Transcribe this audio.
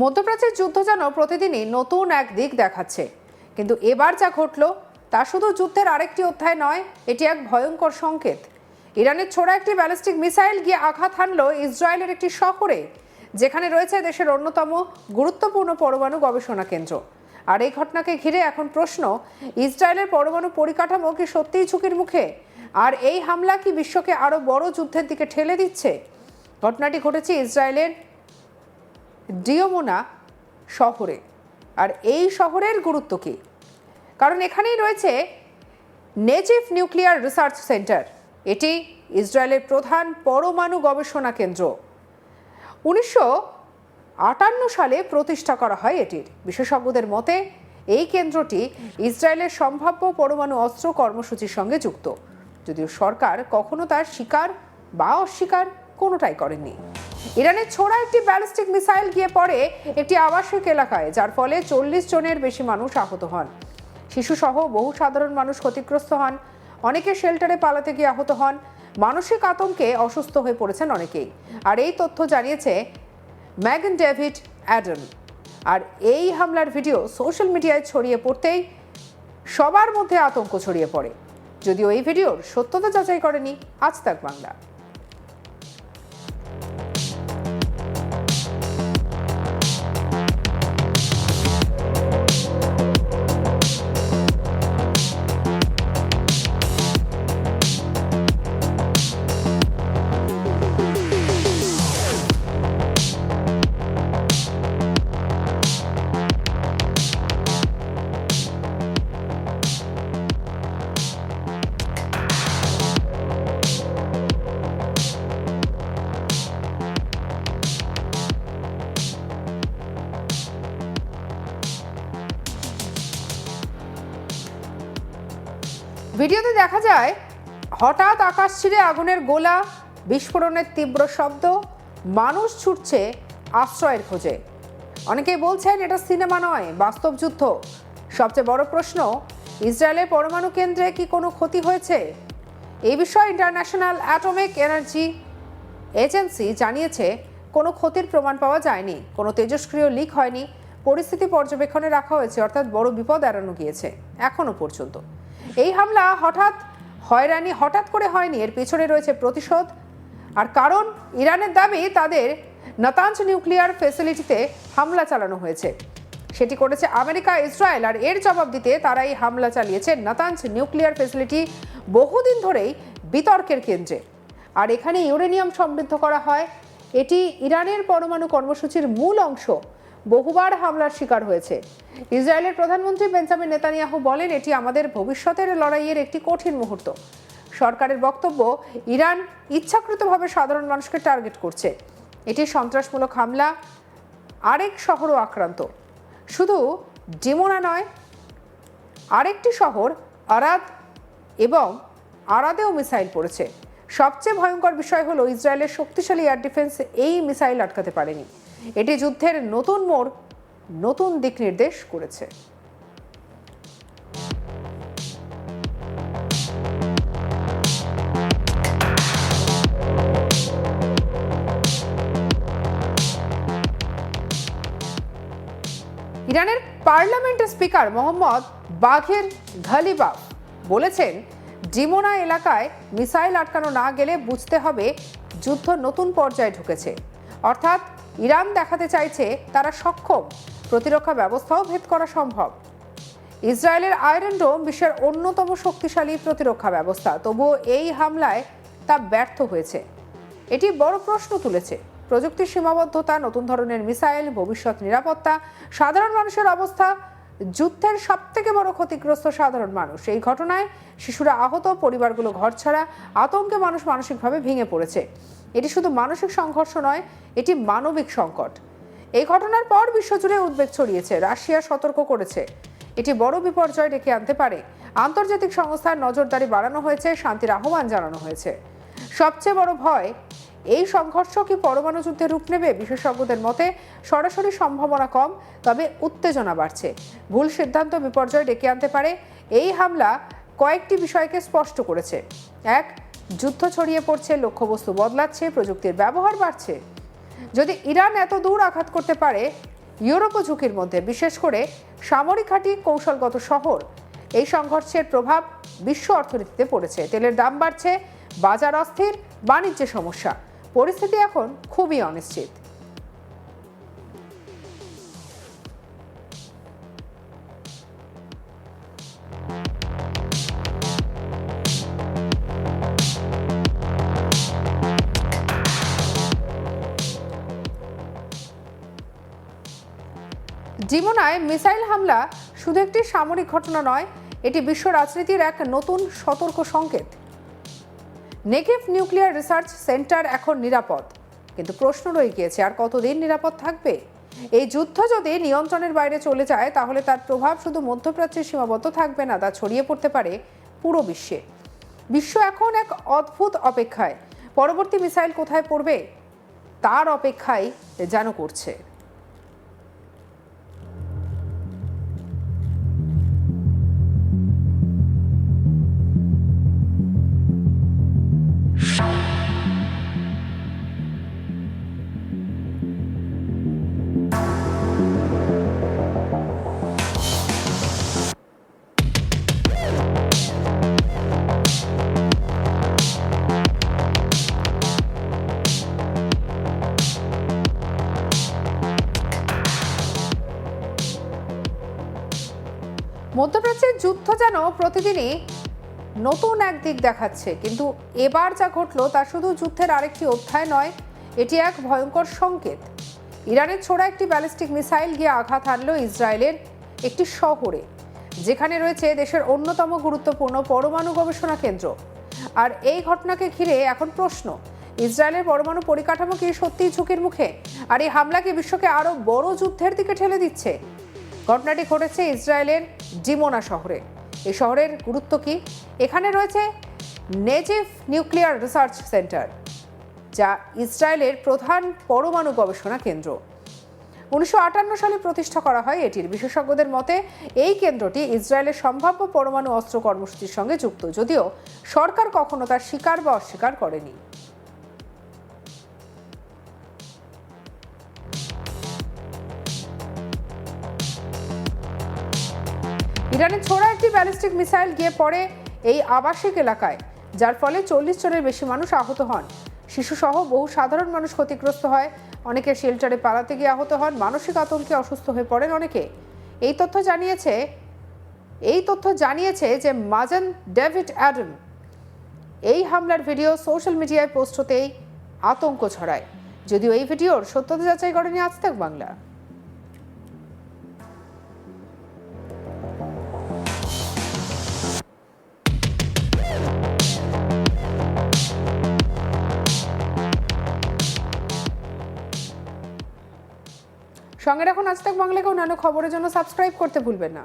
মধ্যপ্রাচ্যের যুদ্ধ যেন প্রতিদিনই নতুন এক দিক দেখাচ্ছে, কিন্তু এবার যা ঘটল তা শুধু যুদ্ধের আরেকটি অধ্যায় নয়, এটি এক ভয়ঙ্কর সংকেত। ইরানের ছোড়া একটি ব্যালিস্টিক মিসাইল গিয়ে আঘাত হানল ইসরায়েলের একটি শহরে, যেখানে রয়েছে দেশের অন্যতম গুরুত্বপূর্ণ পরমাণু গবেষণা কেন্দ্র। আর এই ঘটনাকে ঘিরে এখন প্রশ্ন, ইসরায়েলের পরমাণু পরিকাঠামো কি সত্যিই ঝুঁকির মুখে? আর এই হামলা কি বিশ্বকে আরো বড় যুদ্ধের দিকে ঠেলে দিচ্ছে? ঘটনাটি ঘটেছে ইসরায়েলের ডিমোনা শহরে। আর এই শহরের গুরুত্ব কি? কারণ এখানেই রয়েছে নেজিভ নিউক্লিয়ার রিসার্চ সেন্টার। এটি ইসরায়েলের প্রধান পরমাণু গবেষণা কেন্দ্র। 1958 সালে প্রতিষ্ঠা করা হয় এটির। বিশেষজ্ঞদের মতে এই কেন্দ্রটি ইসরায়েলের সম্ভাব্য পরমাণু অস্ত্র কর্মসূচির সঙ্গে যুক্ত, যদিও সরকার কখনো তার স্বীকার বা অস্বীকার কোনোটাই করেনি। ইরানের ছোড়া একটি ব্যালিস্টিক মিসাইল গিয়ে পড়ে একটি আবাসিক এলাকায়, যার ফলে 40 জনের বেশি মানুষ আহত হন। শিশুসহ বহু সাধারণ মানুষ ক্ষতিগ্রস্ত হন, অনেকে শেল্টারে পালাতে গিয়ে আহত হন। মানসিক আতঙ্কে অসুস্থ হয়ে পড়েছেন অনেকেই। আর এই তথ্য জানিয়েছে ম্যাগন ডেভিড অ্যাডাম। আর এই হামলার ভিডিও সোশ্যাল মিডিয়ায় ছড়িয়ে পড়তেই সবার মধ্যে আতঙ্ক ছড়িয়ে পড়ে, যদিও এই ভিডিওর সত্যতা যাচাই করেনি আজ তাক বাংলা। ভিডিওতে দেখা যায় হঠাৎ আকাশ ছিঁড়ে আগুনের গোলা, বিস্ফোরণের তীব্র শব্দ, মানুষ ছুটছে আশ্রয়ের খোঁজে। অনেকেই বলছেন এটা সিনেমা নয়, বাস্তব যুদ্ধ। সবচেয়ে বড় প্রশ্ন, ইসরায়েলের পরমাণু কেন্দ্রে কি কোনো ক্ষতি হয়েছে? এই বিষয়ে ইন্টারন্যাশনাল অ্যাটমিক এনার্জি এজেন্সি জানিয়েছে কোনো ক্ষতির প্রমাণ পাওয়া যায়নি, কোনো তেজস্ক্রিয় লিক হয়নি, পরিস্থিতি পর্যবেক্ষণে রাখা হয়েছে, অর্থাৎ বড় বিপদ এড়ানো গিয়েছে এখনো পর্যন্ত। এই হামলা হঠাৎ করে হয়নি, এর পেছনে রয়েছে প্রতিশোধ। আর কারণ ইরানের দাবি তাদের নাতানজ নিউক্লিয়ার ফ্যাসিলিটিতে হামলা চালানো হয়েছে। সেটি করেছে আমেরিকা, ইসরায়েল। আর এর জবাব দিতে তারা এই হামলা চালিয়েছে নাতানজ নিউক্লিয়ার ফ্যাসিলিটি বহুদিন ধরেই বিতর্কের কেন্দ্রে। আর এখানে ইউরেনিয়াম সমৃদ্ধ করা হয়। এটি ইরানের পরমাণু কর্মসূচির মূল অংশ, বহুবার হামলার শিকার হয়েছে। ইসরায়েলের প্রধানমন্ত্রী বেঞ্জামিন নেতানিয়াহু বলেন, এটি আমাদের ভবিষ্যতের লড়াইয়ের একটি কঠিন মুহূর্ত। সরকারের বক্তব্য, ইরান ইচ্ছাকৃতভাবে সাধারণ মানুষকে টার্গেট করছে। এটি সন্ত্রাসমূলক হামলা। আরেক শহরও আক্রান্ত, শুধু ডিমোনা নয়, আরেকটি শহর আরাদ এবং আরাদেও মিসাইল পড়েছে। সবচেয়ে ভয়ঙ্কর বিষয় হলো ইসরায়েলের শক্তিশালী এয়ার ডিফেন্স এই মিসাইল আটকাতে পারেনি। এটি যুদ্ধের নতুন মোড়, নতুন দিক নির্দেশ করেছে। ইরানের পার্লামেন্টের স্পিকার মোহাম্মদ বাঘের ঘালিবাফ বলেছেন, ডিমোনা এলাকায় মিসাইল আটকানো না গেলে বুঝতে হবে যুদ্ধ নতুন পর্যায়ে ঢুকেছে। অর্থাৎ ইরান দেখাতে চাইছে তারা সক্ষম, প্রতিরক্ষা ব্যবস্থাও ভেদ করা সম্ভব। ইসরায়েলের আয়রন ডোম বিশ্বের অন্যতম শক্তিশালী প্রতিরক্ষা ব্যবস্থা, তবুও এই হামলায় তা ব্যর্থ হয়েছে। এটি বড় প্রশ্ন তুলেছে প্রযুক্তির সীমাবদ্ধতা, নতুন ধরনের মিসাইল, ভবিষ্যৎ নিরাপত্তা, সাধারণ মানুষের অবস্থা। যুদ্ধের সবথেকে বড় ক্ষতিগ্রস্ত সাধারণ মানুষ। এই ঘটনায় শিশুরা আহত, পরিবারগুলো ঘরছাড়া, আতঙ্কে মানুষ মানসিকভাবে ভেঙে পড়েছে। এটি শুধু মানসিক সংঘর্ষ নয়, এটি মানবিক সংকট। এই ঘটনার পর বিশ্বজুড়ে উদ্বেগ ছড়িয়েছে। রাশিয়া সতর্ক করেছে এটি বড় বিপর্যয় ডেকে আনতে পারে। আন্তর্জাতিক সংস্থার নজরদারি বাড়ানো হয়েছে, শান্তির আহ্বান জানানো হয়েছে। সবচেয়ে বড় ভয়, এই সংঘর্ষ কি পরমাণু যুদ্ধের রূপ নেবে? বিশেষজ্ঞদের মতে সরাসরি সম্ভাবনা কম, তবে উত্তেজনা বাড়ছে। ভুল সিদ্ধান্ত বিপর্যয় ডেকে আনতে পারে। এই হামলা কয়েকটি বিষয়কে স্পষ্ট করেছে। এক, যুদ্ধ ছড়িয়ে পড়ছে, লক্ষ্যবস্তু বদলাচ্ছে, প্রযুক্তির ব্যবহার বাড়ছে। যদি ইরান এত দূর আঘাত করতে পারে, ইউরোপও ঝুঁকির মধ্যে, বিশেষ করে সামরিক ঘাঁটি, কৌশলগত শহর। এই সংঘর্ষের প্রভাব বিশ্ব অর্থনীতিতে পড়েছে। তেলের দাম বাড়ছে, বাজার অস্থির, বাণিজ্যে সমস্যা। পরিস্থিতি এখন খুবই অনিশ্চিত। ডিমোনায় মিসাইল হামলা শুধু একটি সামরিক ঘটনা নয়, এটি বিশ্ব রাজনীতির এক নতুন সতর্ক সংকেত। নেগেভ নিউক্লিয়ার রিসার্চ সেন্টার এখন নিরাপদ, কিন্তু প্রশ্ন রয়ে গিয়েছে, আর কতদিন নিরাপদ থাকবে? এই যুদ্ধ যদি নিয়ন্ত্রণের বাইরে চলে যায়, তাহলে তার প্রভাব শুধু মধ্যপ্রাচ্যে সীমাবদ্ধ থাকবে না, তা ছড়িয়ে পড়তে পারে পুরো বিশ্বে। বিশ্ব এখন এক অদ্ভুত অপেক্ষায়। পরবর্তী মিসাইল কোথায় পড়বে তার অপেক্ষাই যেন করছে। মধ্যপ্রাচ্যের যুদ্ধ যেন প্রতিদিনই নতুন এক দিক দেখাচ্ছে, কিন্তু এবার যা ঘটলো তা শুধু যুদ্ধের আরেকটি অধ্যায় নয়, এটি এক ভয়ঙ্কর সংকেত। ইরানের ছোড়া একটি ব্যালিস্টিক মিসাইল গিয়ে আঘাত হানল ইসরায়েলের একটি শহরে, যেখানে রয়েছে দেশের অন্যতম গুরুত্বপূর্ণ পরমাণু গবেষণা কেন্দ্র। আর এই ঘটনাকে ঘিরে এখন প্রশ্ন, ইসরায়েলের পরমাণু পরিকাঠামো কি সত্যিই ঝুঁকির মুখে? আর এই হামলা কি বিশ্বকে আরো বড় যুদ্ধের দিকে ঠেলে দিচ্ছে? ঘটনাটি ঘটেছে ইসরায়েলের ডিমোনা শহরে। এই শহরের গুরুত্ব কি? এখানে রয়েছে নেগেভ নিউক্লিয়ার রিসার্চ সেন্টার, যা ইসরায়েলের প্রধান পরমাণু গবেষণা কেন্দ্র। 1958 সালে প্রতিষ্ঠা করা হয় এটির। বিশেষজ্ঞদের মতে এই কেন্দ্রটি ইসরায়েলের সম্ভাব্য পরমাণু অস্ত্র কর্মসূচির সঙ্গে যুক্ত, যদিও সরকার কখনো তার স্বীকার বা অস্বীকার করেনি। ইরানের ছোড়া একটি ব্যালিস্টিক মিসাইল গিয়ে পড়ে এই আবাসিক এলাকায়, যার ফলে 40 জনের বেশি মানুষ আহত হন। শিশুসহ বহু সাধারণ মানুষ ক্ষতিগ্রস্ত হয়, অনেকে শেল্টারে পালাতে গিয়ে আহত হন, মানসিক আতঙ্কে অসুস্থ হয়ে পড়েন অনেকে। এই তথ্য জানিয়েছে যে মাজান ডেভিড অ্যাডাম। এই হামলার ভিডিও সোশ্যাল মিডিয়ায় পোস্ট হতেই আতঙ্ক ছড়ায়, যদিও এই ভিডিওর সত্যতা যাচাই করেনি আজ তাক বাংলা। সঙ্গে রাখুন আজ তাক বাংলাকে। অন্যান্য খবরের জন্য সাবস্ক্রাইব করতে ভুলবেন না।